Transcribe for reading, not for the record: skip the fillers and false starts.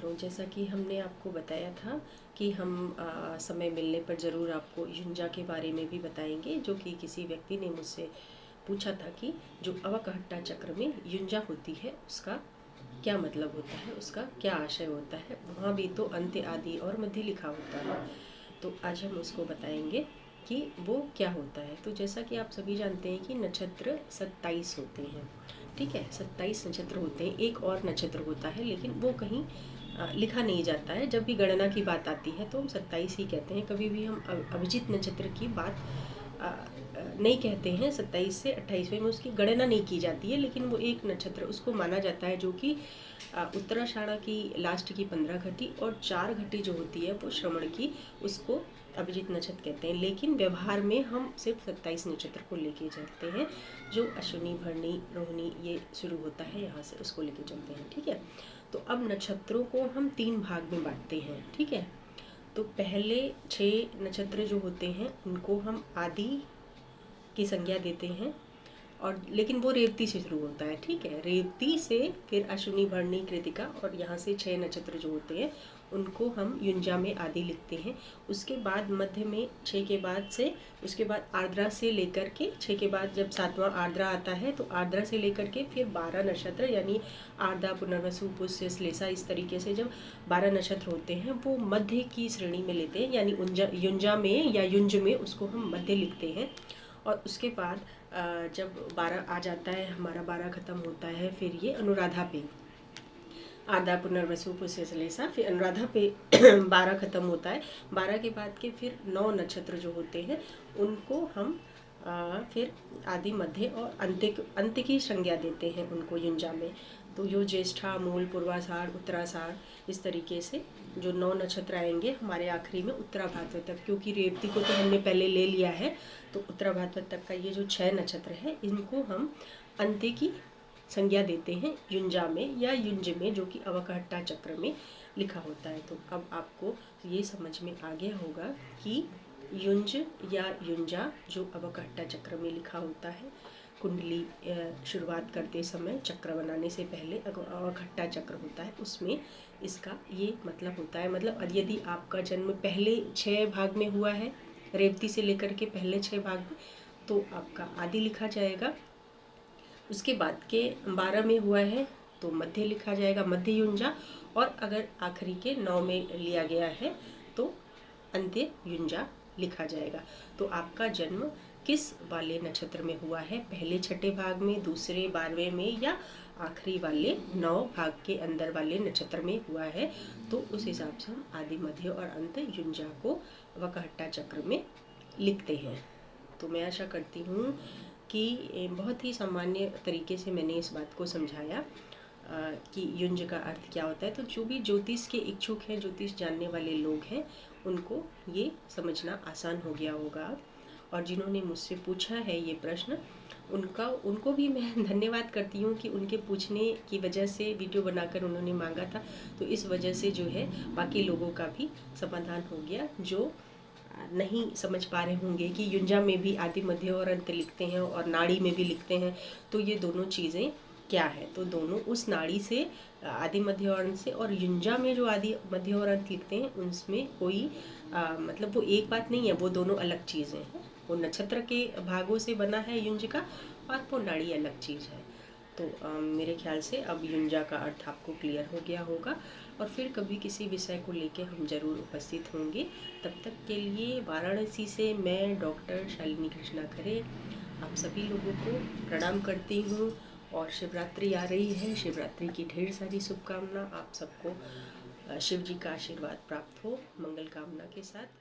नक्षत्रों, जैसा कि हमने आपको बताया था कि हम समय मिलने पर ज़रूर आपको युंजा के बारे में भी बताएंगे, जो कि किसी व्यक्ति ने मुझसे पूछा था कि जो अवकहट्टा चक्र में युंजा होती है उसका क्या मतलब होता है, उसका क्या आशय होता है। वहाँ भी तो अंत्य, आदि और मध्य लिखा होता है, तो आज हम उसको बताएंगे कि वो क्या होता है। तो जैसा कि आप सभी जानते हैं कि नक्षत्र 27 होते हैं, ठीक है, 27 नक्षत्र होते हैं। एक और नक्षत्र होता है लेकिन वो कहीं लिखा नहीं जाता है। जब भी गणना की बात आती है तो हम 27 ही कहते हैं, कभी भी हम अभिजित नक्षत्र की बात नहीं कहते हैं। 27 से 28वें में उसकी गणना नहीं की जाती है, लेकिन वो एक नक्षत्र उसको माना जाता है जो कि उत्तराषाढ़ा की लास्ट की 15 घटी और 4 घटी जो होती है वो श्रवण की, उसको अभिजित नक्षत्र कहते हैं। लेकिन व्यवहार में हम सिर्फ 27 नक्षत्र को लेके चलते हैं, जो अश्विनी, भरणी, रोहिणी ये शुरू होता है यहाँ से, उसको लेके चलते हैं, ठीक है। तो अब नक्षत्रों को हम 3 भाग में बांटते हैं, ठीक है। तो पहले 6 नक्षत्र जो होते हैं उनको हम आदि की संज्ञा देते हैं, और लेकिन वो रेवती से शुरू होता है, ठीक है। रेवती से फिर अश्विनी, भरणी, कृतिका और यहाँ से 6 नक्षत्र जो होते हैं उनको हम युंजा में आदि लिखते हैं। उसके बाद मध्य में 6 के बाद से, उसके बाद आर्द्रा से लेकर के 6 के बाद जब 7वां आर्द्रा आता है तो आर्द्रा से लेकर के फिर 12 नक्षत्र, यानी आर्द्रा, पुनर्वसु, पुष्य, श्लेषा, इस तरीके से जब 12 नक्षत्र होते हैं वो मध्य की श्रेणी में लेते हैं, यानी युंजा में या युंज में उसको हम मध्य लिखते हैं। और उसके बाद जब 12 आ जाता है, हमारा 12 खत्म होता है, फिर ये अनुराधा पे आधा, पुनर्वसु, पुष्य, श्लेषा, फिर अनुराधा पे 12 खत्म होता है। 12 के बाद के फिर 9 नक्षत्र जो होते हैं उनको हम फिर आदि, मध्य और अंत्य की संज्ञा देते हैं उनको युंजा में। तो यो ज्येष्ठा, मूल, पूर्वाषाढ़, उत्तराषाढ़, इस तरीके से जो 9 नक्षत्र आएंगे हमारे आखिरी में उत्तराभाद्र तक, क्योंकि रेवती को तो हमने पहले ले लिया है, तो उत्तराभाद्र तक का ये जो 6 नक्षत्र है इनको हम अंत्य की संज्ञा देते हैं युंजा में या युंज में, जो कि अवकहट्टा चक्र में लिखा होता है। तो अब आपको ये समझ में आ गया होगा कि युंज या युंजा जो अवकहट्टा चक्र में लिखा होता है, कुंडली शुरुआत करते समय चक्र बनाने से पहले अवकहट्टा चक्र होता है, उसमें इसका ये मतलब होता है। मतलब यदि आपका जन्म पहले 6 भाग में हुआ है, रेवती से लेकर के पहले 6 भाग में, तो आपका आदि लिखा जाएगा। उसके बाद के 12 में हुआ है तो मध्य लिखा जाएगा, मध्य युंजा, और अगर आखिरी के 9 में लिया गया है तो अंत्य युंजा लिखा जाएगा। तो आपका जन्म किस वाले नक्षत्र में हुआ है, पहले 6ठे भाग में, दूसरे 12वें में, या आखिरी वाले 9 भाग के अंदर वाले नक्षत्र में हुआ है, तो उस हिसाब से हम आदि, मध्य और अंत युंजा को अवकहट्टा चक्र में लिखते हैं। तो मैं आशा करती हूँ कि बहुत ही सामान्य तरीके से मैंने इस बात को समझाया कि युंज का अर्थ क्या होता है। तो जो भी ज्योतिष के इच्छुक हैं, ज्योतिष जानने वाले लोग हैं, उनको ये समझना आसान हो गया होगा। और जिन्होंने मुझसे पूछा है ये प्रश्न, उनको भी मैं धन्यवाद करती हूँ कि उनके पूछने की वजह से वीडियो बनाकर उन्होंने मांगा था, तो इस वजह से जो है बाकी लोगों का भी समाधान हो गया, जो नहीं समझ पा रहे होंगे कि युंजा में भी आदि, मध्य और अंत लिखते हैं और नाड़ी में भी लिखते हैं, तो ये दोनों चीज़ें क्या है। तो दोनों उस नाड़ी से आदि, मध्य और अंत से, और युंजा में जो आदि, मध्य और अंत लिखते हैं उनमें कोई मतलब वो एक बात नहीं है, वो दोनों अलग चीज़ें हैं। वो नक्षत्र के भागों से बना है युंज का, और वो नाड़ी अलग चीज़ है। तो मेरे ख्याल से अब युंजा का अर्थ आपको क्लियर हो गया होगा, और फिर कभी किसी विषय को लेके हम जरूर उपस्थित होंगे। तब तक के लिए वाराणसी से मैं डॉक्टर शालिनी कृष्णा खरे आप सभी लोगों को प्रणाम करती हूँ। और शिवरात्रि आ रही है, शिवरात्रि की ढेर सारी शुभकामना। आप सबको शिव जी का आशीर्वाद प्राप्त हो, मंगल कामना के साथ।